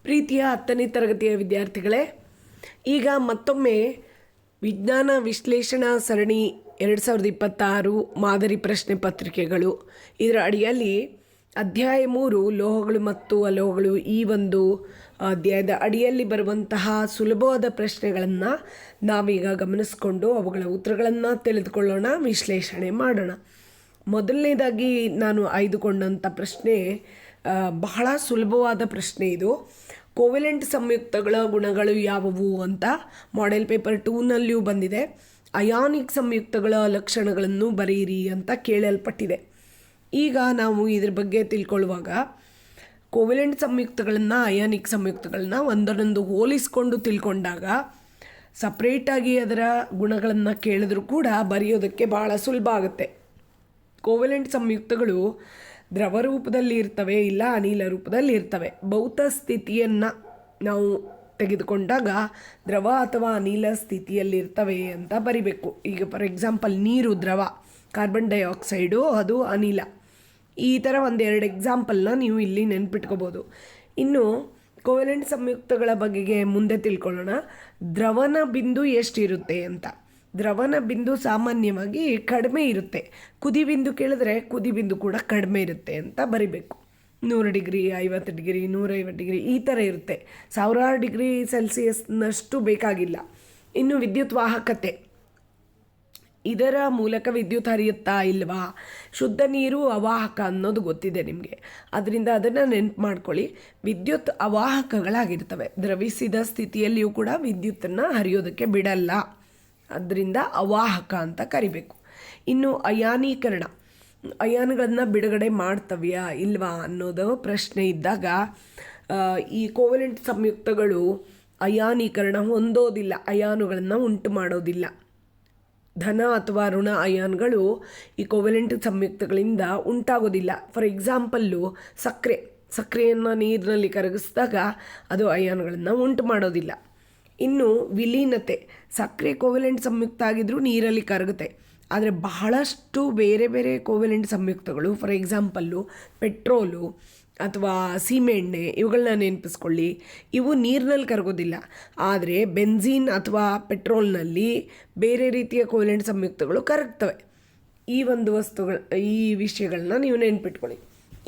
ಪ್ರೀತಿಯ 10ನೇ ತರಗತಿಯ ವಿದ್ಯಾರ್ಥಿಗಳೇ, ಈಗ ಮತ್ತೊಮ್ಮೆ ವಿಜ್ಞಾನ ವಿಶ್ಲೇಷಣಾ ಸರಣಿ 2026 ಮಾದರಿ ಪ್ರಶ್ನೆ ಪತ್ರಿಕೆಗಳು ಇದರ ಅಡಿಯಲ್ಲಿ ಅಧ್ಯಾಯ 3 ಲೋಹಗಳು ಮತ್ತು ಅಲೋಹಗಳು ಈ ಒಂದು ಅಧ್ಯಾಯದ ಅಡಿಯಲ್ಲಿ ಬರುವಂತಹ ಸುಲಭವಾದ ಪ್ರಶ್ನೆಗಳನ್ನು ನಾವೀಗ ಗಮನಿಸಿಕೊಂಡು ಅವುಗಳ ಉತ್ತರಗಳನ್ನು ತಿಳಿದುಕೊಳ್ಳೋಣ, ವಿಶ್ಲೇಷಣೆ ಮಾಡೋಣ. ಮೊದಲನೇದಾಗಿ ನಾನು ಆಯ್ದುಕೊಂಡಂಥ ಪ್ರಶ್ನೆ ಬಹಳ ಸುಲಭವಾದ ಪ್ರಶ್ನೆ. ಇದು ಕೋವೆಲೆಂಟ್ ಸಂಯುಕ್ತಗಳ ಗುಣಗಳು ಯಾವುವು ಅಂತ ಮಾಡೆಲ್ ಪೇಪರ್ 2ನಲ್ಲಿಯೂ ಬಂದಿದೆ. ಅಯಾನಿಕ್ ಸಂಯುಕ್ತಗಳ ಲಕ್ಷಣಗಳನ್ನು ಬರೆಯಿರಿ ಅಂತ ಕೇಳಲ್ಪಟ್ಟಿದೆ. ಈಗ ನಾವು ಇದ್ರ ಬಗ್ಗೆ ತಿಳ್ಕೊಳ್ಳುವಾಗ ಕೋವೆಲೆಂಟ್ ಸಂಯುಕ್ತಗಳನ್ನು ಅಯಾನಿಕ್ ಸಂಯುಕ್ತಗಳನ್ನ ಒಂದರೊಂದು ಹೋಲಿಸಿಕೊಂಡು ತಿಳ್ಕೊಂಡಾಗ ಸಪ್ರೇಟಾಗಿ ಅದರ ಗುಣಗಳನ್ನು ಕೇಳಿದ್ರೂ ಕೂಡ ಬರೆಯೋದಕ್ಕೆ ಭಾಳ ಸುಲಭ ಆಗುತ್ತೆ. ಕೋವೆಲೆಂಟ್ ಸಂಯುಕ್ತಗಳು ದ್ರವ ರೂಪದಲ್ಲಿ ಇರ್ತವೆ, ಇಲ್ಲ ಅನಿಲ ರೂಪದಲ್ಲಿ ಇರ್ತವೆ. ಭೌತ ಸ್ಥಿತಿಯನ್ನು ನಾವು ತೆಗೆದುಕೊಂಡಾಗ ದ್ರವ ಅಥವಾ ಅನಿಲ ಸ್ಥಿತಿಯಲ್ಲಿರ್ತವೆ ಅಂತ ಬರಿಬೇಕು. ಈಗ ಫಾರ್ ಎಕ್ಸಾಂಪಲ್ ನೀರು ದ್ರವ, ಕಾರ್ಬನ್ ಡೈಆಕ್ಸೈಡು ಅದು ಅನಿಲ. ಈ ಥರ ಒಂದೆರಡು ಎಕ್ಸಾಂಪಲ್ನ ನೀವು ಇಲ್ಲಿ ನೆನ್ಪಿಟ್ಕೋಬೋದು. ಇನ್ನು ಕೋವೆಲೆಂಟ್ ಸಂಯುಕ್ತಗಳ ಬಗೆಗೆ ಮುಂದೆ ತಿಳ್ಕೊಳ್ಳೋಣ. ದ್ರವನ ಬಿಂದು ಎಷ್ಟಿರುತ್ತೆ ಅಂತ. ದ್ರವನ ಬಿಂದು ಸಾಮಾನ್ಯವಾಗಿ ಕಡಿಮೆ ಇರುತ್ತೆ. ಕುದಿ ಬಿಂದು ಕೇಳಿದ್ರೆ ಕುದಿ ಬಿಂದು ಕೂಡ ಕಡಿಮೆ ಇರುತ್ತೆ ಅಂತ ಬರಿಬೇಕು. 100 ಡಿಗ್ರಿ, 50 ಡಿಗ್ರಿ, 150 ಡಿಗ್ರಿ ಈ ಥರ ಇರುತ್ತೆ. 1000 ಡಿಗ್ರಿ ಸೆಲ್ಸಿಯಸ್ನಷ್ಟು ಬೇಕಾಗಿಲ್ಲ. ಇನ್ನು ವಿದ್ಯುತ್ ವಾಹಕತೆ, ಇದರ ಮೂಲಕ ವಿದ್ಯುತ್ ಹರಿಯುತ್ತಾ ಇಲ್ವಾ? ಶುದ್ಧ ನೀರು ಅವಾಹಕ ಅನ್ನೋದು ಗೊತ್ತಿದೆ ನಿಮಗೆ, ಅದರಿಂದ ಅದನ್ನು ನೆನಪು ಮಾಡ್ಕೊಳ್ಳಿ. ವಿದ್ಯುತ್ ಅವಾಹಕಗಳಾಗಿರ್ತವೆ. ದ್ರವಿಸಿದ ಸ್ಥಿತಿಯಲ್ಲಿಯೂ ಕೂಡ ವಿದ್ಯುತ್ತನ್ನು ಹರಿಯೋದಕ್ಕೆ ಬಿಡಲ್ಲ, ಅದರಿಂದ ಅವಾಹಕ ಅಂತ ಕರಿಬೇಕು. ಇನ್ನು ಅಯಾನೀಕರಣ, ಅಯಾನುಗಳನ್ನು ಬಿಡುಗಡೆ ಮಾಡ್ತವ್ಯಾ ಇಲ್ವಾ ಅನ್ನೋದು ಪ್ರಶ್ನೆ ಇದ್ದಾಗ ಈ ಕೋವೆಲೆಂಟ್ ಸಂಯುಕ್ತಗಳು ಅಯಾನೀಕರಣ ಹೊಂದೋದಿಲ್ಲ, ಅಯಾನುಗಳನ್ನು ಉಂಟು ಮಾಡೋದಿಲ್ಲ. ಧನ ಅಥವಾ ಋಣ ಅಯಾನ್ಗಳು ಈ ಕೋವೆಲೆಂಟ್ ಸಂಯುಕ್ತಗಳಿಂದ ಉಂಟಾಗೋದಿಲ್ಲ. ಫಾರ್ ಎಕ್ಸಾಂಪಲ್ಲು ಸಕ್ಕರೆಯನ್ನು ನೀರಿನಲ್ಲಿ ಕರಗಿಸಿದಾಗ ಅದು ಅಯಾನುಗಳನ್ನು ಉಂಟು ಮಾಡೋದಿಲ್ಲ. ಇನ್ನು ವಿಲೀನತೆ, ಸಕ್ಕರೆ ಕೋವೆಲೆಂಟ್ ಸಂಯುಕ್ತ ಆಗಿದ್ರೂ ನೀರಲ್ಲಿ ಕರಗುತ್ತೆ. ಆದರೆ ಬಹಳಷ್ಟು ಬೇರೆ ಬೇರೆ ಕೋವೆಲೆಂಟ್ ಸಂಯುಕ್ತಗಳು, ಫಾರ್ ಎಕ್ಸಾಂಪಲ್ಲು ಪೆಟ್ರೋಲು ಅಥವಾ ಸೀಮೆಎಣ್ಣೆ, ಇವುಗಳನ್ನ ನೆನಪಿಸ್ಕೊಳ್ಳಿ. ಇವು ನೀರಿನಲ್ಲಿ ಕರಗೋದಿಲ್ಲ. ಆದರೆ ಬೆನ್ಝೀನ್ ಅಥವಾ ಪೆಟ್ರೋಲ್ನಲ್ಲಿ ಬೇರೆ ರೀತಿಯ ಕೋವೆಲೆಂಟ್ ಸಂಯುಕ್ತಗಳು ಕರಗ್ತವೆ. ಈ ಒಂದು ಈ ವಿಷಯಗಳನ್ನ ನೀವು ನೆನ್ಪಿಟ್ಕೊಳ್ಳಿ.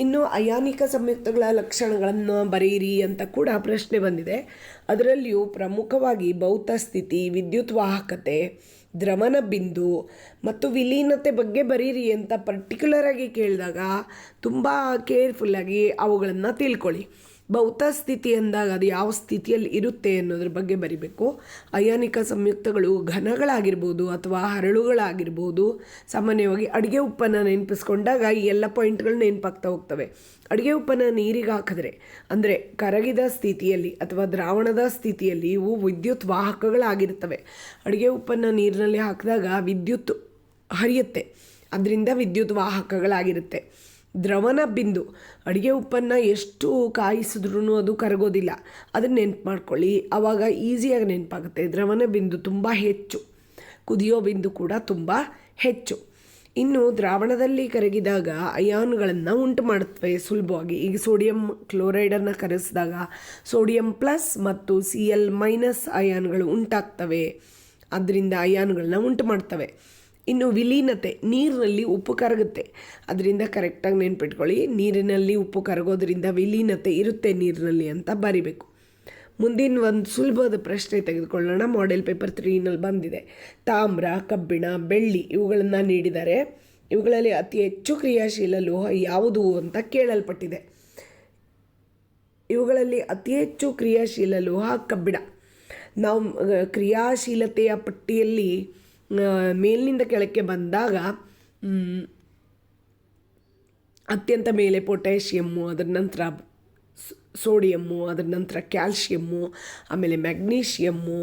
ಇನ್ನು ಅಯಾನಿಕ ಸಂಯುಕ್ತಗಳ ಲಕ್ಷಣಗಳನ್ನು ಬರೆಯಿರಿ ಅಂತ ಕೂಡ ಪ್ರಶ್ನೆ ಬಂದಿದೆ. ಅದರಲ್ಲಿಯೂ ಪ್ರಮುಖವಾಗಿ ಭೌತ ಸ್ಥಿತಿ, ವಿದ್ಯುತ್ ವಾಹಕತೆ, ದ್ರವನ ಬಿಂದು ಮತ್ತು ವಿಲೀನತೆ ಬಗ್ಗೆ ಬರೀರಿ ಅಂತ ಪರ್ಟಿಕ್ಯುಲರಾಗಿ ಕೇಳಿದಾಗ ತುಂಬ ಕೇರ್ಫುಲ್ಲಾಗಿ ಅವುಗಳನ್ನು ತಿಳ್ಕೊಳ್ಳಿ. ಭೌತ ಸ್ಥಿತಿ ಅಂದಾಗ ಅದು ಯಾವ ಸ್ಥಿತಿಯಲ್ಲಿ ಇರುತ್ತೆ ಅನ್ನೋದ್ರ ಬಗ್ಗೆ ಬರಿಬೇಕು. ಅಯಾನಿಕ ಸಂಯುಕ್ತಗಳು ಘನಗಳಾಗಿರ್ಬೋದು ಅಥವಾ ಹರಳುಗಳಾಗಿರ್ಬೋದು. ಸಾಮಾನ್ಯವಾಗಿ ಅಡುಗೆ ಉಪ್ಪನ್ನು ನೆನಪಿಸ್ಕೊಂಡಾಗ ಈ ಎಲ್ಲ ಪಾಯಿಂಟ್ಗಳು ನೆನಪಾಗ್ತಾ ಹೋಗ್ತವೆ. ಅಡುಗೆ ಉಪ್ಪನ್ನು ನೀರಿಗೆ ಹಾಕಿದ್ರೆ, ಅಂದರೆ ಕರಗಿದ ಸ್ಥಿತಿಯಲ್ಲಿ ಅಥವಾ ದ್ರಾವಣದ ಸ್ಥಿತಿಯಲ್ಲಿ ಇವು ವಿದ್ಯುತ್ ವಾಹಕಗಳಾಗಿರ್ತವೆ. ಅಡುಗೆ ಉಪ್ಪನ್ನು ನೀರಿನಲ್ಲಿ ಹಾಕಿದಾಗ ವಿದ್ಯುತ್ ಹರಿಯುತ್ತೆ, ಅದರಿಂದ ವಿದ್ಯುತ್ ವಾಹಕಗಳಾಗಿರುತ್ತೆ. ದ್ರವನ ಬಿಂದು, ಅಡುಗೆ ಉಪ್ಪನ್ನು ಎಷ್ಟು ಕಾಯಿಸಿದ್ರೂ ಅದು ಕರಗೋದಿಲ್ಲ, ಅದನ್ನು ನೆನಪು ಮಾಡ್ಕೊಳ್ಳಿ. ಆವಾಗ ಈಸಿಯಾಗಿ ನೆನಪಾಗುತ್ತೆ. ದ್ರವನ ಬಿಂದು ತುಂಬ ಹೆಚ್ಚು, ಕುದಿಯೋ ಬಿಂದು ಕೂಡ ತುಂಬ ಹೆಚ್ಚು. ಇನ್ನು ದ್ರಾವಣದಲ್ಲಿ ಕರಗಿದಾಗ ಅಯಾನುಗಳನ್ನು ಉಂಟು ಮಾಡುತ್ತವೆ ಸುಲಭವಾಗಿ. ಈಗ ಸೋಡಿಯಂ ಕ್ಲೋರೈಡನ್ನು ಕರಗಿಸಿದಾಗ ಸೋಡಿಯಂ ಪ್ಲಸ್ ಮತ್ತು Cl- ಅಯಾನುಗಳು ಉಂಟಾಗ್ತವೆ, ಅದರಿಂದ ಅಯಾನುಗಳನ್ನ ಉಂಟು ಮಾಡ್ತವೆ. ಇನ್ನು ವಿಲೀನತೆ, ನೀರಿನಲ್ಲಿ ಉಪ್ಪು ಕರಗುತ್ತೆ, ಅದರಿಂದ ಕರೆಕ್ಟಾಗಿ ನೆನ್ಪಿಟ್ಕೊಳ್ಳಿ. ನೀರಿನಲ್ಲಿ ಉಪ್ಪು ಕರಗೋದ್ರಿಂದ ವಿಲೀನತೆ ಇರುತ್ತೆ ನೀರಿನಲ್ಲಿ ಅಂತ ಬರಿಬೇಕು. ಮುಂದಿನ ಒಂದು ಸುಲಭವಾದ ಪ್ರಶ್ನೆ ತೆಗೆದುಕೊಳ್ಳೋಣ. ಮಾಡೆಲ್ ಪೇಪರ್ 3ನಲ್ಲಿ ಬಂದಿದೆ. ತಾಮ್ರ, ಕಬ್ಬಿಣ, ಬೆಳ್ಳಿ ಇವುಗಳನ್ನು ನೀಡಿದ್ದಾರೆ. ಇವುಗಳಲ್ಲಿ ಅತಿ ಹೆಚ್ಚು ಕ್ರಿಯಾಶೀಲ ಲೋಹ ಯಾವುದು ಅಂತ ಕೇಳಲ್ಪಟ್ಟಿದೆ. ಇವುಗಳಲ್ಲಿ ಅತಿ ಹೆಚ್ಚು ಕ್ರಿಯಾಶೀಲ ಲೋಹ ಕಬ್ಬಿಣ. ನಾವು ಕ್ರಿಯಾಶೀಲತೆಯ ಪಟ್ಟಿಯಲ್ಲಿ ಮೇಲಿನಿಂದ ಕೆಳಕ್ಕೆ ಬಂದಾಗ ಅತ್ಯಂತ ಮೇಲೆ ಪೊಟ್ಯಾಷಿಯಮ್ಮು, ಅದರ ನಂತರ ಸೋಡಿಯಮ್ಮು, ಅದರ ನಂತರ ಕ್ಯಾಲ್ಶಿಯಮ್ಮು, ಆಮೇಲೆ ಮ್ಯಾಗ್ನೀಷಿಯಮ್ಮು,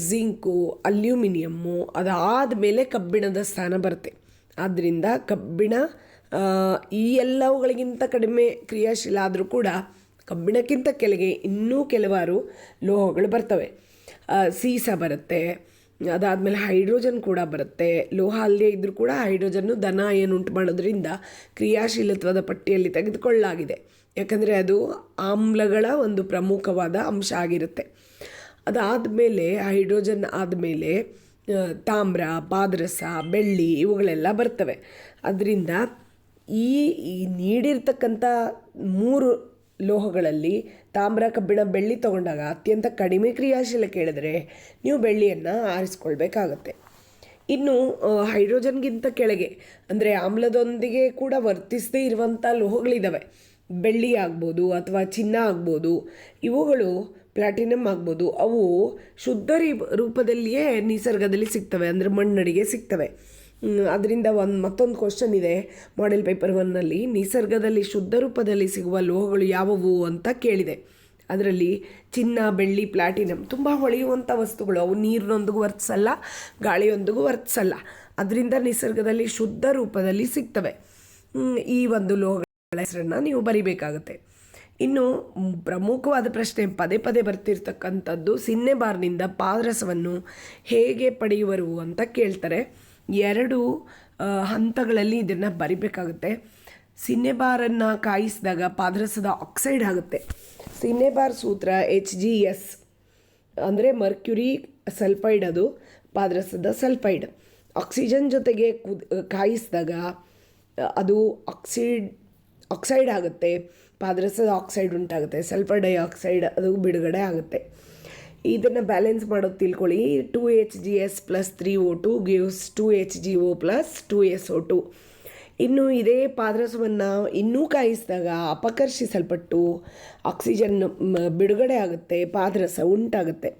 ಜಿಂಕು, ಅಲ್ಯೂಮಿನಿಯಮ್ಮು, ಅದಾದ ಮೇಲೆ ಕಬ್ಬಿಣದ ಸ್ಥಾನ ಬರುತ್ತೆ. ಆದ್ದರಿಂದ ಕಬ್ಬಿಣ ಈ ಎಲ್ಲವುಗಳಿಗಿಂತ ಕಡಿಮೆ ಕ್ರಿಯಾಶೀಲ ಆದರೂ ಕೂಡ ಕಬ್ಬಿಣಕ್ಕಿಂತ ಕೆಳಗೆ ಇನ್ನೂ ಕೆಲವಾರು ಲೋಹಗಳು ಬರ್ತವೆ. ಸೀಸ ಬರುತ್ತೆ, ಅದಾದಮೇಲೆ ಹೈಡ್ರೋಜನ್ ಕೂಡ ಬರುತ್ತೆ. ಲೋಹ ಅಲ್ಲದೆ ಇದ್ದರೂ ಕೂಡ ಹೈಡ್ರೋಜನ್ನು ಧನ ಅಯಾನು ಉಂಟು ಮಾಡೋದ್ರಿಂದ ಕ್ರಿಯಾಶೀಲತ್ವದ ಪಟ್ಟಿಯಲ್ಲಿ ತೆಗೆದುಕೊಳ್ಳಲಾಗಿದೆ. ಯಾಕಂದರೆ ಅದು ಆಮ್ಲಗಳ ಒಂದು ಪ್ರಮುಖವಾದ ಅಂಶ ಆಗಿರುತ್ತೆ. ಅದಾದಮೇಲೆ ಹೈಡ್ರೋಜನ್ ಆದಮೇಲೆ ತಾಮ್ರ, ಪಾದರಸ, ಬೆಳ್ಳಿ ಇವುಗಳೆಲ್ಲ ಬರ್ತವೆ. ಅದರಿಂದ ಈ ನೀಡಿರ್ತಕ್ಕಂಥ 3 ಲೋಹಗಳಲ್ಲಿ ತಾಮ್ರ, ಕಬ್ಬಿಣ, ಬೆಳ್ಳಿ ತಗೊಂಡಾಗ ಅತ್ಯಂತ ಕಡಿಮೆ ಕ್ರಿಯಾಶೀಲ ಕೇಳಿದರೆ ನೀವು ಬೆಳ್ಳಿಯನ್ನು ಆರಿಸ್ಕೊಳ್ಬೇಕಾಗತ್ತೆ. ಇನ್ನು ಹೈಡ್ರೋಜನ್ಗಿಂತ ಕೆಳಗೆ ಅಂದರೆ ಆಮ್ಲದೊಂದಿಗೆ ಕೂಡ ವರ್ತಿಸದೇ ಇರುವಂಥ ಲೋಹಗಳಿದ್ದಾವೆ. ಬೆಳ್ಳಿ ಆಗ್ಬೋದು ಅಥವಾ ಚಿನ್ನ ಆಗ್ಬೋದು, ಇವುಗಳು ಪ್ಲಾಟಿನಮ್ ಆಗ್ಬೋದು. ಅವು ಶುದ್ಧ ರೂಪದಲ್ಲಿಯೇ ನಿಸರ್ಗದಲ್ಲಿ ಸಿಗ್ತವೆ, ಅಂದರೆ ಮಣ್ಣಡಿಗೆ ಸಿಗ್ತವೆ. ಅದರಿಂದ ಮತ್ತೊಂದು ಕ್ವಶನ್ ಇದೆ ಮಾಡೆಲ್ ಪೇಪರ್ 1ನಲ್ಲಿ, ನಿಸರ್ಗದಲ್ಲಿ ಶುದ್ಧ ರೂಪದಲ್ಲಿ ಸಿಗುವ ಲೋಹಗಳು ಯಾವುವು ಅಂತ ಕೇಳಿದೆ. ಅದರಲ್ಲಿ ಚಿನ್ನ, ಬೆಳ್ಳಿ, ಪ್ಲಾಟಿನಮ್ ತುಂಬ ಹೊಳೆಯುವಂಥ ವಸ್ತುಗಳು. ಅವು ನೀರಿನೊಂದಿಗೂ ವರ್ತಿಸಲ್ಲ, ಗಾಳಿಯೊಂದಿಗೂ ವರ್ತಿಸಲ್ಲ. ಅದರಿಂದ ನಿಸರ್ಗದಲ್ಲಿ ಶುದ್ಧ ರೂಪದಲ್ಲಿ ಸಿಗ್ತವೆ. ಈ ಒಂದು ಲೋಹಗಳ ಹೆಸರನ್ನು ನೀವು ಬರಿಬೇಕಾಗತ್ತೆ. ಇನ್ನು ಪ್ರಮುಖವಾದ ಪ್ರಶ್ನೆ ಪದೇ ಪದೇ ಬರ್ತಿರ್ತಕ್ಕಂಥದ್ದು, ಸಿನ್ನೆಬಾರ್ನಿಂದ ಪಾದರಸವನ್ನು ಹೇಗೆ ಪಡೆಯುವರು ಅಂತ ಕೇಳ್ತಾರೆ. 2 ಹಂತಗಳಲ್ಲಿ ಇದನ್ನು ಬರಿಬೇಕಾಗುತ್ತೆ. ಸಿನ್ನೆಬಾರನ್ನು ಕಾಯಿಸಿದಾಗ ಪಾದರಸದ ಆಕ್ಸೈಡ್ ಆಗುತ್ತೆ. ಸಿನ್ನೆಬಾರ್ ಸೂತ್ರ HgS ಅಂದರೆ ಮರ್ಕ್ಯುರಿ ಸಲ್ಫೈಡ್, ಅದು ಪಾದರಸದ ಸಲ್ಫೈಡ್. ಆಕ್ಸಿಜನ್ ಜೊತೆಗೆ ಕಾಯಿಸಿದಾಗ ಅದು ಆಕ್ಸೈಡ್ ಆಗುತ್ತೆ, ಪಾದರಸದ ಆಕ್ಸೈಡ್ ಉಂಟಾಗುತ್ತೆ. ಸಲ್ಫರ್ ಡೈಆಕ್ಸೈಡ್ ಅದು ಬಿಡುಗಡೆ ಆಗುತ್ತೆ. ಇದನ್ನು ಬ್ಯಾಲೆನ್ಸ್ ಮಾಡೋದು ತಿಳ್ಕೊಳ್ಳಿ. 2Hgs + 3O2 gives 2HgO + 2SO2. ಇನ್ನು ಇದೇ ಪಾದರಸವನ್ನು ಇನ್ನೂ ಕಾಯಿಸಿದಾಗ ಅಪಕರ್ಷಿಸಲ್ಪಟ್ಟು ಆಕ್ಸಿಜನ್ ಬಿಡುಗಡೆ ಆಗುತ್ತೆ, ಪಾದರಸ ಉಂಟಾಗುತ್ತೆ.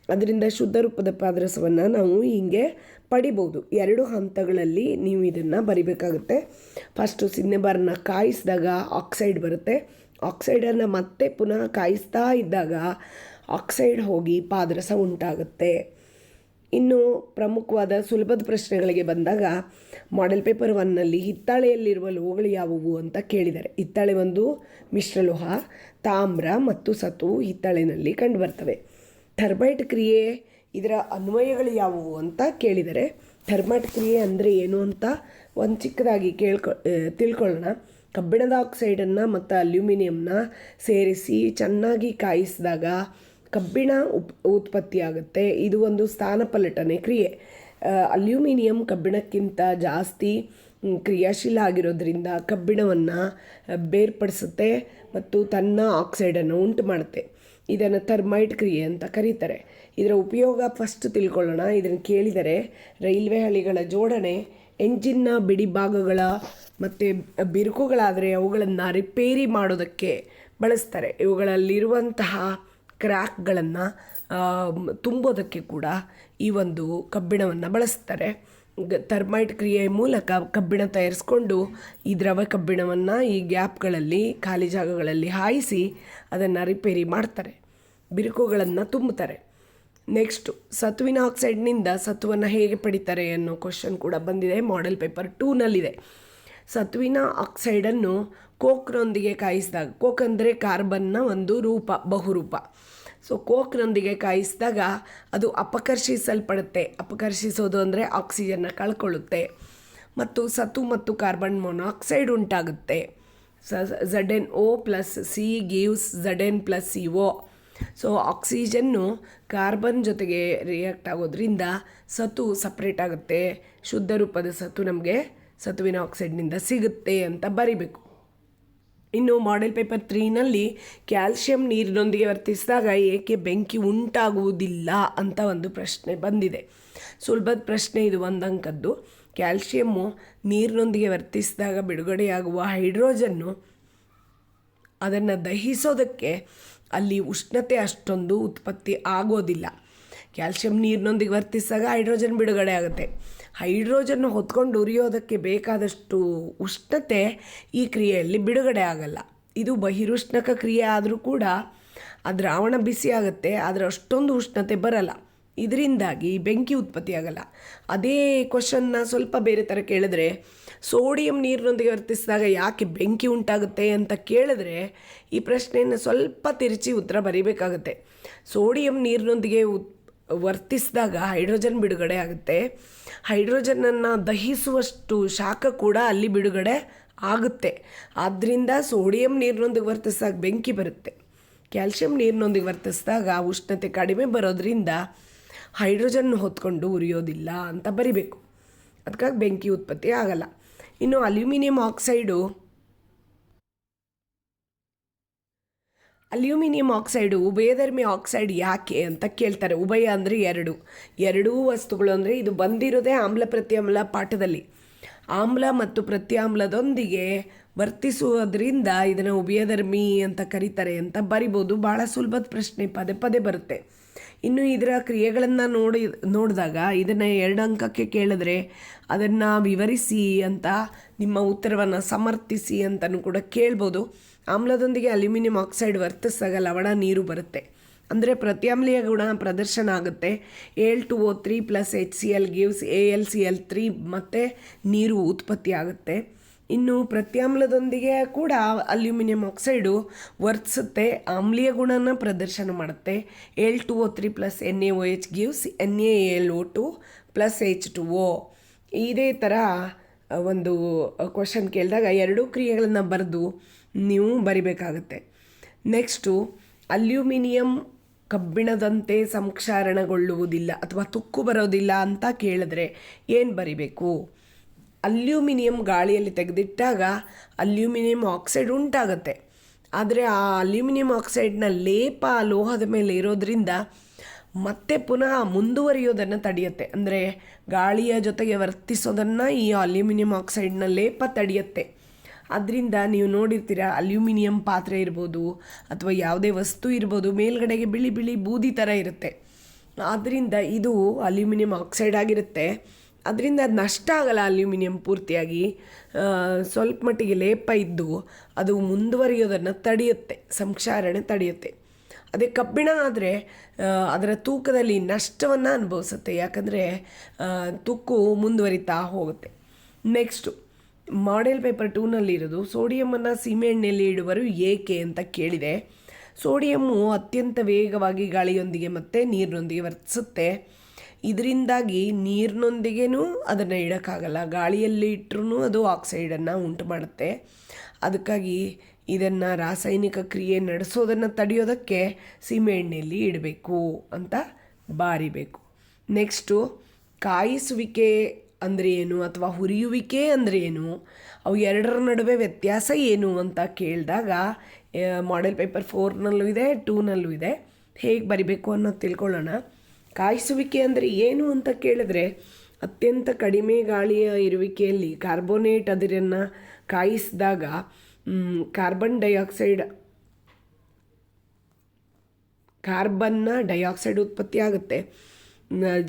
ಅದರಿಂದ ಶುದ್ಧ ರೂಪದ ಪಾದರಸವನ್ನು ನಾವು ಹೀಗೆ ಪಡಿಬೋದು. 2 ಹಂತಗಳಲ್ಲಿ ನೀವು ಇದನ್ನು ಬರಿಬೇಕಾಗುತ್ತೆ. ಫಸ್ಟು ಸಿನ್ನೆಬಾರನ್ನ ಕಾಯಿಸಿದಾಗ ಆಕ್ಸೈಡ್ ಬರುತ್ತೆ. ಆಕ್ಸೈಡನ್ನು ಮತ್ತೆ ಪುನಃ ಕಾಯಿಸ್ತಾ ಇದ್ದಾಗ ಆಕ್ಸೈಡ್ ಹೋಗಿ ಪಾದರಸ ಉಂಟಾಗುತ್ತೆ. ಇನ್ನು ಪ್ರಮುಖವಾದ ಸುಲಭದ ಪ್ರಶ್ನೆಗಳಿಗೆ ಬಂದಾಗ ಮಾಡೆಲ್ ಪೇಪರ್ 1ನಲ್ಲಿ ಹಿತ್ತಾಳೆಯಲ್ಲಿರುವ ಲೋಹಗಳು ಯಾವುವು ಅಂತ ಕೇಳಿದ್ದಾರೆ. ಹಿತ್ತಾಳೆ ಒಂದು ಮಿಶ್ರಲೋಹ. ತಾಮ್ರ ಮತ್ತು ಸತು ಹಿತ್ತಾಳೆನಲ್ಲಿ ಕಂಡುಬರ್ತವೆ. ಥರ್ಮೈಟ್ ಕ್ರಿಯೆ, ಇದರ ಅನ್ವಯಗಳು ಯಾವುವು ಅಂತ ಕೇಳಿದರೆ. ಥರ್ಮೈಟ್ ಕ್ರಿಯೆ ಅಂದರೆ ಏನು ಅಂತ ಒಂದು ಚಿಕ್ಕದಾಗಿ ತಿಳ್ಕೊಳ್ಳೋಣ. ಕಬ್ಬಿಣದ ಆಕ್ಸೈಡನ್ನು ಮತ್ತು ಅಲ್ಯೂಮಿನಿಯಂನ ಸೇರಿಸಿ ಚೆನ್ನಾಗಿ ಕಾಯಿಸಿದಾಗ ಕಬ್ಬಿಣ ಉತ್ಪತ್ತಿಯಾಗುತ್ತೆ. ಇದು ಒಂದು ಸ್ಥಾನಪಲ್ಲಟನೆ ಕ್ರಿಯೆ. ಅಲ್ಯೂಮಿನಿಯಂ ಕಬ್ಬಿಣಕ್ಕಿಂತ ಜಾಸ್ತಿ ಕ್ರಿಯಾಶೀಲ ಆಗಿರೋದ್ರಿಂದ ಕಬ್ಬಿಣವನ್ನು ಬೇರ್ಪಡಿಸುತ್ತೆ ಮತ್ತು ತನ್ನ ಆಕ್ಸೈಡನ್ನು ಉಂಟು ಮಾಡುತ್ತೆ. ಇದನ್ನು ಥರ್ಮೈಟ್ ಕ್ರಿಯೆ ಅಂತ ಕರೀತಾರೆ. ಇದರ ಉಪಯೋಗ ಫಸ್ಟ್ ತಿಳ್ಕೊಳ್ಳೋಣ. ಇದನ್ನು ಕೇಳಿದರೆ ರೈಲ್ವೆ ಹಳಿಗಳ ಜೋಡಣೆ, ಎಂಜಿನ್ನ ಬಿಡಿ ಭಾಗಗಳ ಮತ್ತು ಬಿರುಕುಗಳಾದರೆ ಅವುಗಳನ್ನು ರಿಪೇರಿ ಮಾಡೋದಕ್ಕೆ ಬಳಸ್ತಾರೆ. ಇವುಗಳಲ್ಲಿರುವಂತಹ ಕ್ರ್ಯಾಕ್ಗಳನ್ನು ತುಂಬೋದಕ್ಕೆ ಕೂಡ ಈ ಒಂದು ಕಬ್ಬಿಣವನ್ನು ಬಳಸ್ತಾರೆ. ಥರ್ಮೈಟ್ ಕ್ರಿಯೆಯ ಮೂಲಕ ಕಬ್ಬಿಣ ತಯಾರಿಸ್ಕೊಂಡು ಈ ದ್ರವ ಕಬ್ಬಿಣವನ್ನು ಈ ಗ್ಯಾಪ್ಗಳಲ್ಲಿ, ಖಾಲಿ ಜಾಗಗಳಲ್ಲಿ ಹಾಯಿಸಿ ಅದನ್ನು ರಿಪೇರಿ ಮಾಡ್ತಾರೆ, ಬಿರುಕುಗಳನ್ನು ತುಂಬುತ್ತಾರೆ. ನೆಕ್ಸ್ಟು ಸತುವಿನ ಆಕ್ಸೈಡ್ನಿಂದ ಸತುವನ್ನು ಹೇಗೆ ಪಡಿತಾರೆ ಅನ್ನೋ ಕ್ವಶನ್ ಕೂಡ ಬಂದಿದೆ, ಮಾಡೆಲ್ ಪೇಪರ್ 2ನಲ್ಲಿದೆ. ಸತುವಿನ ಆಕ್ಸೈಡನ್ನು ಕೋಕ್ನೊಂದಿಗೆ ಕಾಯಿಸಿದಾಗ, ಕೋಕ್ ಅಂದರೆ ಕಾರ್ಬನ್ನ ಒಂದು ರೂಪ, ಬಹುರೂಪ. ಸೊ ಕೋಕ್ನೊಂದಿಗೆ ಕಾಯಿಸಿದಾಗ ಅದು ಅಪಕರ್ಷಿಸಲ್ಪಡುತ್ತೆ. ಅಪಕರ್ಷಿಸೋದು ಅಂದರೆ ಆಕ್ಸಿಜನ್ನ ಕಳ್ಕೊಳ್ಳುತ್ತೆ ಮತ್ತು ಸತು ಮತ್ತು ಕಾರ್ಬನ್ ಮೊನಾಕ್ಸೈಡ್ ಉಂಟಾಗುತ್ತೆ. ZnO + C gives Zn + CO. So ಆಕ್ಸಿಜನ್ನು ಕಾರ್ಬನ್ ಜೊತೆಗೆ ರಿಯಾಕ್ಟ್ ಆಗೋದ್ರಿಂದ ಸತು ಸಪ್ರೇಟ್ ಆಗುತ್ತೆ. ಶುದ್ಧ ರೂಪದ ಸತು ನಮಗೆ ಸತುವಿನ ಆಕ್ಸೈಡ್ನಿಂದ ಸಿಗುತ್ತೆ ಅಂತ ಬರಿಬೇಕು. ಇನ್ನು ಮಾಡೆಲ್ ಪೇಪರ್ 3ನಲ್ಲಿ ಕ್ಯಾಲ್ಶಿಯಂ ನೀರಿನೊಂದಿಗೆ ವರ್ತಿಸಿದಾಗ ಏಕೆ ಬೆಂಕಿ ಉಂಟಾಗುವುದಿಲ್ಲ ಅಂತ ಒಂದು ಪ್ರಶ್ನೆ ಬಂದಿದೆ. ಸುಲಭದ ಪ್ರಶ್ನೆ ಇದು, 1 ಅಂಕದ್ದು. ಕ್ಯಾಲ್ಶಿಯಮ್ಮು ನೀರಿನೊಂದಿಗೆ ವರ್ತಿಸಿದಾಗ ಬಿಡುಗಡೆಯಾಗುವ ಹೈಡ್ರೋಜನ್ನು ಅದನ್ನು ದಹಿಸೋದಕ್ಕೆ ಅಲ್ಲಿ ಉಷ್ಣತೆ ಅಷ್ಟೊಂದು ಉತ್ಪತ್ತಿ ಆಗೋದಿಲ್ಲ. ಕ್ಯಾಲ್ಶಿಯಂ ನೀರಿನೊಂದಿಗೆ ವರ್ತಿಸಿದಾಗ ಹೈಡ್ರೋಜನ್ ಬಿಡುಗಡೆ ಆಗುತ್ತೆ. ಹೈಡ್ರೋಜನ್ನು ಹೊತ್ಕೊಂಡು ಉರಿಯೋದಕ್ಕೆ ಬೇಕಾದಷ್ಟು ಉಷ್ಣತೆ ಈ ಕ್ರಿಯೆಯಲ್ಲಿ ಬಿಡುಗಡೆ ಆಗಲ್ಲ. ಇದು ಬಹಿರುಷ್ಣಕ ಕ್ರಿಯೆ ಆದರೂ ಕೂಡ ಆ ದ್ರಾವಣ ಬಿಸಿ ಆಗುತ್ತೆ, ಆದರೆ ಅಷ್ಟೊಂದು ಉಷ್ಣತೆ ಬರಲ್ಲ. ಇದರಿಂದಾಗಿ ಬೆಂಕಿ ಉತ್ಪತ್ತಿ ಆಗಲ್ಲ. ಅದೇ ಕ್ವಶನ್ನ ಸ್ವಲ್ಪ ಬೇರೆ ಥರ ಕೇಳಿದ್ರೆ, ಸೋಡಿಯಂ ನೀರಿನೊಂದಿಗೆ ವರ್ತಿಸಿದಾಗ ಯಾಕೆ ಬೆಂಕಿ ಉಂಟಾಗುತ್ತೆ ಅಂತ ಕೇಳಿದ್ರೆ ಈ ಪ್ರಶ್ನೆಯನ್ನು ಸ್ವಲ್ಪ ತಿರುಚಿ ಉತ್ತರ ಬರೀಬೇಕಾಗುತ್ತೆ. ಸೋಡಿಯಂ ನೀರಿನೊಂದಿಗೆ ವರ್ತಿಸಿದಾಗ ಹೈಡ್ರೋಜನ್ ಬಿಡುಗಡೆ ಆಗುತ್ತೆ. ಹೈಡ್ರೋಜನನ್ನು ದಹಿಸುವಷ್ಟು ಶಾಖ ಕೂಡ ಅಲ್ಲಿ ಬಿಡುಗಡೆ ಆಗುತ್ತೆ. ಆದ್ದರಿಂದ ಸೋಡಿಯಂ ನೀರಿನೊಂದಿಗೆ ವರ್ತಿಸಿದಾಗ ಬೆಂಕಿ ಬರುತ್ತೆ. ಕ್ಯಾಲ್ಶಿಯಂ ನೀರಿನೊಂದಿಗೆ ವರ್ತಿಸಿದಾಗ ಉಷ್ಣತೆ ಕಡಿಮೆ ಬರೋದ್ರಿಂದ ಹೈಡ್ರೋಜನ್ ಹೊತ್ಕೊಂಡು ಉರಿಯೋದಿಲ್ಲ ಅಂತ ಬರಿಬೇಕು. ಅದಕ್ಕಾಗಿ ಬೆಂಕಿ ಉತ್ಪತ್ತಿ ಆಗಲ್ಲ. ಇನ್ನು ಅಲ್ಯೂಮಿನಿಯಂ ಆಕ್ಸೈಡು ಉಭಯಧರ್ಮಿ ಆಕ್ಸೈಡ್ ಯಾಕೆ ಅಂತ ಕೇಳ್ತಾರೆ. ಉಭಯ ಅಂದರೆ ಎರಡೂ ವಸ್ತುಗಳು ಅಂದರೆ ಇದು ಬಂದಿರೋದೇ ಆಮ್ಲ ಪ್ರತ್ಯಾಮ್ಲ ಪಾಠದಲ್ಲಿ. ಆಮ್ಲ ಮತ್ತು ಪ್ರತ್ಯಾಮ್ಲದೊಂದಿಗೆ ವರ್ತಿಸುವುದರಿಂದ ಇದನ್ನು ಉಭಯಧರ್ಮಿ ಅಂತ ಕರೀತಾರೆ ಅಂತ ಬರಿಬೋದು. ಭಾಳ ಸುಲಭದ ಪ್ರಶ್ನೆ, ಪದೇ ಪದೇ ಬರುತ್ತೆ. ಇನ್ನು ಇದರ ಕ್ರಿಯೆಗಳನ್ನು ನೋಡಿದಾಗ ಇದನ್ನು 2 ಅಂಕಕ್ಕೆ ಕೇಳಿದ್ರೆ ಅದನ್ನು ವಿವರಿಸಿ ಅಂತ, ನಿಮ್ಮ ಉತ್ತರವನ್ನು ಸಮರ್ಥಿಸಿ ಅಂತಲೂ ಕೂಡ ಕೇಳ್ಬೋದು. ಆಮ್ಲದೊಂದಿಗೆ ಅಲ್ಯೂಮಿನಿಯಂ ಆಕ್ಸೈಡ್ ವರ್ತಿಸಿದಾಗ ಲವಣ ನೀರು ಬರುತ್ತೆ. ಅಂದರೆ ಪ್ರತ್ಯಾಮ್ಲೀಯ ಗುಣ ಪ್ರದರ್ಶನ ಆಗುತ್ತೆ. Al2O3 + HCl gives AlCl3 ಮತ್ತು ನೀರು ಉತ್ಪತ್ತಿ ಆಗುತ್ತೆ. ಇನ್ನು ಪ್ರತ್ಯಾಮ್ಲದೊಂದಿಗೆ ಕೂಡ ಅಲ್ಯೂಮಿನಿಯಂ ಆಕ್ಸೈಡು ವರ್ತಿಸುತ್ತೆ, ಆಮ್ಲೀಯ ಗುಣನ ಪ್ರದರ್ಶನ ಮಾಡುತ್ತೆ. Al2O3 + NaOH gives NaAlO2 + H2O. ಇದೇ ಥರ ಒಂದು ಕ್ವಶನ್ ಕೇಳಿದಾಗ 2 ಕ್ರಿಯೆಗಳನ್ನು ಬರೆದು ನೀವು ಬರಿಬೇಕಾಗುತ್ತೆ. ನೆಕ್ಸ್ಟು ಅಲ್ಯೂಮಿನಿಯಂ ಕಬ್ಬಿಣದಂತೆ ಸಂಕ್ಷಾರಣಗೊಳ್ಳುವುದಿಲ್ಲ ಅಥವಾ ತುಕ್ಕು ಬರೋದಿಲ್ಲ ಅಂತ ಕೇಳಿದ್ರೆ ಏನು ಬರಿಬೇಕು? ಅಲ್ಯೂಮಿನಿಯಂ ಗಾಳಿಯಲ್ಲಿ ತೆಗೆದಿಟ್ಟಾಗ ಅಲ್ಯೂಮಿನಿಯಂ ಆಕ್ಸೈಡ್ ಉಂಟಾಗುತ್ತೆ. ಆದರೆ ಆ ಅಲ್ಯೂಮಿನಿಯಂ ಆಕ್ಸೈಡ್ನ ಲೇಪ ಲೋಹದ ಮೇಲೆ ಇರೋದ್ರಿಂದ ಮತ್ತೆ ಪುನಃ ಮುಂದುವರಿಯೋದನ್ನು ತಡೆಯುತ್ತೆ. ಅಂದರೆ ಗಾಳಿಯ ಜೊತೆಗೆ ವರ್ತಿಸೋದನ್ನು ಈ ಅಲ್ಯೂಮಿನಿಯಂ ಆಕ್ಸೈಡ್ನ ಲೇಪ ತಡೆಯುತ್ತೆ. ಅದರಿಂದ ನೀವು ನೋಡಿರ್ತೀರ, ಅಲ್ಯೂಮಿನಿಯಂ ಪಾತ್ರೆ ಇರ್ಬೋದು ಅಥವಾ ಯಾವುದೇ ವಸ್ತು ಇರ್ಬೋದು, ಮೇಲ್ಗಡೆಗೆ ಬಿಳಿ ಬಿಳಿ ಬೂದಿ ಥರ ಇರುತ್ತೆ. ಆದ್ದರಿಂದ ಇದು ಅಲ್ಯೂಮಿನಿಯಂ ಆಕ್ಸೈಡ್ ಆಗಿರುತ್ತೆ. ಅದರಿಂದ ಅದು ನಷ್ಟ ಆಗಲ್ಲ. ಅಲ್ಯೂಮಿನಿಯಂ ಪೂರ್ತಿಯಾಗಿ ಸ್ವಲ್ಪ ಮಟ್ಟಿಗೆ ಲೇಪ ಇದ್ದು ಅದು ಮುಂದುವರಿಯೋದನ್ನು ತಡೆಯುತ್ತೆ, ಸಂಕ್ಷಾರಣೆ ತಡೆಯುತ್ತೆ. ಅದೇ ಕಬ್ಬಿಣ ಆದರೆ ಅದರ ತೂಕದಲ್ಲಿ ನಷ್ಟವನ್ನು ಅನುಭವಿಸುತ್ತೆ, ಯಾಕಂದರೆ ತುಕ್ಕು ಮುಂದುವರಿತಾ ಹೋಗುತ್ತೆ. ನೆಕ್ಸ್ಟು ಮಾಡೆಲ್ ಪೇಪರ್ 2ನಲ್ಲಿರೋದು ಸೋಡಿಯಮನ್ನು ಸೀಮೆಎಣ್ಣೆಯಲ್ಲಿ ಇಡುವರು ಏಕೆ ಅಂತ ಕೇಳಿದೆ. ಸೋಡಿಯಮ್ಮು ಅತ್ಯಂತ ವೇಗವಾಗಿ ಗಾಳಿಯೊಂದಿಗೆ ಮತ್ತು ನೀರಿನೊಂದಿಗೆ ವರ್ತಿಸುತ್ತೆ. ಇದರಿಂದಾಗಿ ನೀರಿನೊಂದಿಗೇನೂ ಅದನ್ನು ಇಡೋಕ್ಕಾಗಲ್ಲ, ಗಾಳಿಯಲ್ಲಿ ಇಟ್ಟರೂ ಅದು ಆಕ್ಸೈಡನ್ನು ಉಂಟು ಮಾಡುತ್ತೆ. ಅದಕ್ಕಾಗಿ ಇದನ್ನು ರಾಸಾಯನಿಕ ಕ್ರಿಯೆ ನಡೆಸೋದನ್ನು ತಡೆಯೋದಕ್ಕೆ ಸೀಮೆಎಣ್ಣೆಯಲ್ಲಿ ಇಡಬೇಕು ಅಂತ ಬಾರಿಬೇಕು. ನೆಕ್ಸ್ಟು ಕಾಯಿಸುವಿಕೆ ಅಂದರೆ ಏನು ಅಥವಾ ಹುರಿಯುವಿಕೆ ಅಂದರೆ ಏನು, ಅವು ಎರಡರ ನಡುವೆ ವ್ಯತ್ಯಾಸ ಏನು ಅಂತ ಕೇಳಿದಾಗ ಮಾಡೆಲ್ ಪೇಪರ್ 4ನಲ್ಲೂ ಇದೆ, 2ನಲ್ಲೂ ಇದೆ. ಹೇಗೆ ಬರಿಬೇಕು ಅನ್ನೋದು ತಿಳ್ಕೊಳ್ಳೋಣ. ಕಾಯಿಸುವಿಕೆ ಅಂದರೆ ಏನು ಅಂತ ಕೇಳಿದ್ರೆ, ಅತ್ಯಂತ ಕಡಿಮೆ ಗಾಳಿಯ ಇರುವಿಕೆಯಲ್ಲಿ ಕಾರ್ಬೋನೇಟ್ ಅದಿರನ್ನು ಕಾಯಿಸಿದಾಗ ಕಾರ್ಬನ್ನ ಡೈಆಕ್ಸೈಡ್ ಉತ್ಪತ್ತಿ ಆಗುತ್ತೆ.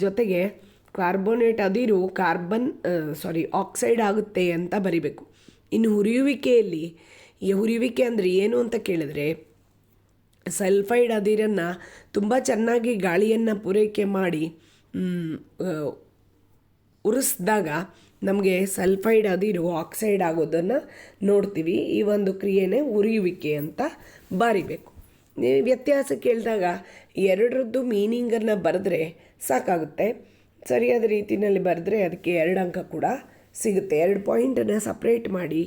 ಜೊತೆಗೆ ಕಾರ್ಬೋನೇಟ್ ಅದಿರು ಆಕ್ಸೈಡ್ ಆಗುತ್ತೆ ಅಂತ ಬರಿಬೇಕು. ಇನ್ನು ಹುರಿಯುವಿಕೆಯಲ್ಲಿ, ಈ ಹುರಿಯುವಿಕೆ ಅಂದರೆ ಏನು ಅಂತ ಕೇಳಿದ್ರೆ, ಸಲ್ಫೈಡ್ ಅದಿರನ್ನು ತುಂಬ ಚೆನ್ನಾಗಿ ಗಾಳಿಯನ್ನು ಪೂರೈಕೆ ಮಾಡಿ ಉರಿಸಿದಾಗ ನಮಗೆ ಸಲ್ಫೈಡ್ ಅದಿರು ಆಕ್ಸೈಡ್ ಆಗೋದನ್ನು ನೋಡ್ತೀವಿ. ಈ ಒಂದು ಕ್ರಿಯೆನೇ ಉರಿಯುವಿಕೆ ಅಂತ ಬರಿಬೇಕು. ವ್ಯತ್ಯಾಸ ಕೇಳಿದಾಗ ಎರಡರದ್ದು ಮೀನಿಂಗನ್ನು ಬರೆದ್ರೆ ಸಾಕಾಗುತ್ತೆ. ಸರಿಯಾದ ರೀತಿಯಲ್ಲಿ ಬರೆದ್ರೆ ಅದಕ್ಕೆ 2 ಅಂಕ ಕೂಡ ಸಿಗುತ್ತೆ. 2 ಪಾಯಿಂಟನ್ನು ಸಪ್ರೇಟ್ ಮಾಡಿ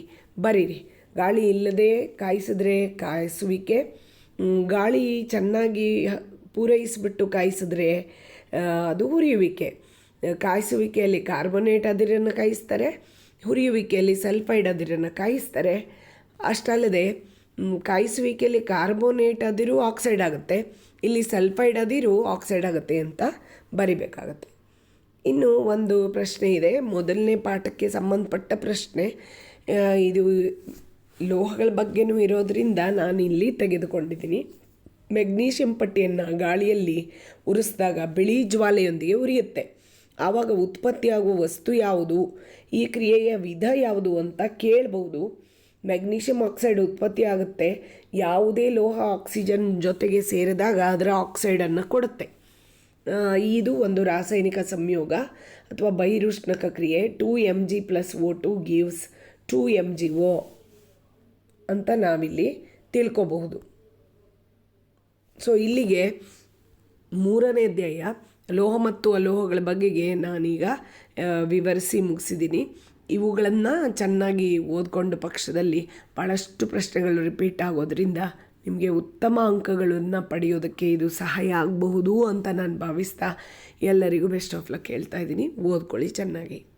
ಬರೀರಿ. ಗಾಳಿ ಇಲ್ಲದೆ ಕಾಯಿಸಿದ್ರೆ ಕಾಯಿಸುವಿಕೆ, ಗಾಳಿ ಚೆನ್ನಾಗಿ ಪೂರೈಸಿಬಿಟ್ಟು ಕಾಯಿಸಿದ್ರೆ ಅದು ಹುರಿಯುವಿಕೆ. ಕಾಯಿಸುವಿಕೆಯಲ್ಲಿ ಕಾರ್ಬೋನೇಟ್ ಅದಿರನ್ನು ಕಾಯಿಸ್ತಾರೆ, ಹುರಿಯುವಿಕೆಯಲ್ಲಿ ಸಲ್ಫೈಡ್ ಅದಿರನ್ನು ಕಾಯಿಸ್ತಾರೆ. ಅಷ್ಟಲ್ಲದೆ ಕಾಯಿಸುವಿಕೆಯಲ್ಲಿ ಕಾರ್ಬೋನೇಟ್ ಅದಿರು ಆಕ್ಸೈಡ್ ಆಗುತ್ತೆ, ಇಲ್ಲಿ ಸಲ್ಫೈಡ್ ಅದಿರು ಆಕ್ಸೈಡ್ ಆಗುತ್ತೆ ಅಂತ ಬರಿಬೇಕಾಗತ್ತೆ. ಇನ್ನು ಒಂದು ಪ್ರಶ್ನೆ ಇದೆ, ಮೊದಲನೇ ಪಾಠಕ್ಕೆ ಸಂಬಂಧಪಟ್ಟ ಪ್ರಶ್ನೆ. ಇದು ಲೋಹಗಳ ಬಗ್ಗೆನೂ ಇರೋದರಿಂದ ನಾನು ಇಲ್ಲಿ ತೆಗೆದುಕೊಂಡಿದ್ದೀನಿ. ಮೆಗ್ನೀಷಿಯಂ ಪಟ್ಟಿಯನ್ನು ಗಾಳಿಯಲ್ಲಿ ಉರಿಸಿದಾಗ ಬಿಳಿ ಜ್ವಾಲೆಯೊಂದಿಗೆ ಉರಿಯುತ್ತೆ. ಆವಾಗ ಉತ್ಪತ್ತಿಯಾಗುವ ವಸ್ತು ಯಾವುದು, ಈ ಕ್ರಿಯೆಯ ವಿಧ ಯಾವುದು ಅಂತ ಕೇಳ್ಬೋದು. ಮೆಗ್ನೀಷಿಯಂ ಆಕ್ಸೈಡ್ ಉತ್ಪತ್ತಿ ಆಗುತ್ತೆ. ಯಾವುದೇ ಲೋಹ ಆಕ್ಸಿಜನ್ ಜೊತೆಗೆ ಸೇರಿದಾಗ ಅದರ ಆಕ್ಸೈಡನ್ನು ಕೊಡುತ್ತೆ. ಇದು ಒಂದು ರಾಸಾಯನಿಕ ಸಂಯೋಗ ಅಥವಾ ಬಹಿರುಷ್ಣಕ ಕ್ರಿಯೆ. 2Mg + O2 gives 2MgO ಅಂತ ನಾವಿಲ್ಲಿ ತಿಳ್ಕೊಬಹುದು. ಸೊ ಇಲ್ಲಿಗೆ 3ನೇ ಅಧ್ಯಾಯ ಲೋಹ ಮತ್ತು ಅಲೋಹಗಳ ಬಗೆಗೆ ನಾನೀಗ ವಿವರಿಸಿ ಮುಗಿಸಿದ್ದೀನಿ. ಇವುಗಳನ್ನು ಚೆನ್ನಾಗಿ ಓದ್ಕೊಂಡು ಪಕ್ಷದಲ್ಲಿ ಭಾಳಷ್ಟು ಪ್ರಶ್ನೆಗಳು ರಿಪೀಟ್ ಆಗೋದ್ರಿಂದ ನಿಮಗೆ ಉತ್ತಮ ಅಂಕಗಳನ್ನು ಪಡೆಯೋದಕ್ಕೆ ಇದು ಸಹಾಯ ಆಗಬಹುದು ಅಂತ ನಾನು ಭಾವಿಸ್ತಾ ಎಲ್ಲರಿಗೂ ಬೆಸ್ಟ್ ಆಫ್ ಲಕ್ ಹೇಳ್ತಾ ಇದ್ದೀನಿ. ಓದ್ಕೊಳ್ಳಿ ಚೆನ್ನಾಗಿ.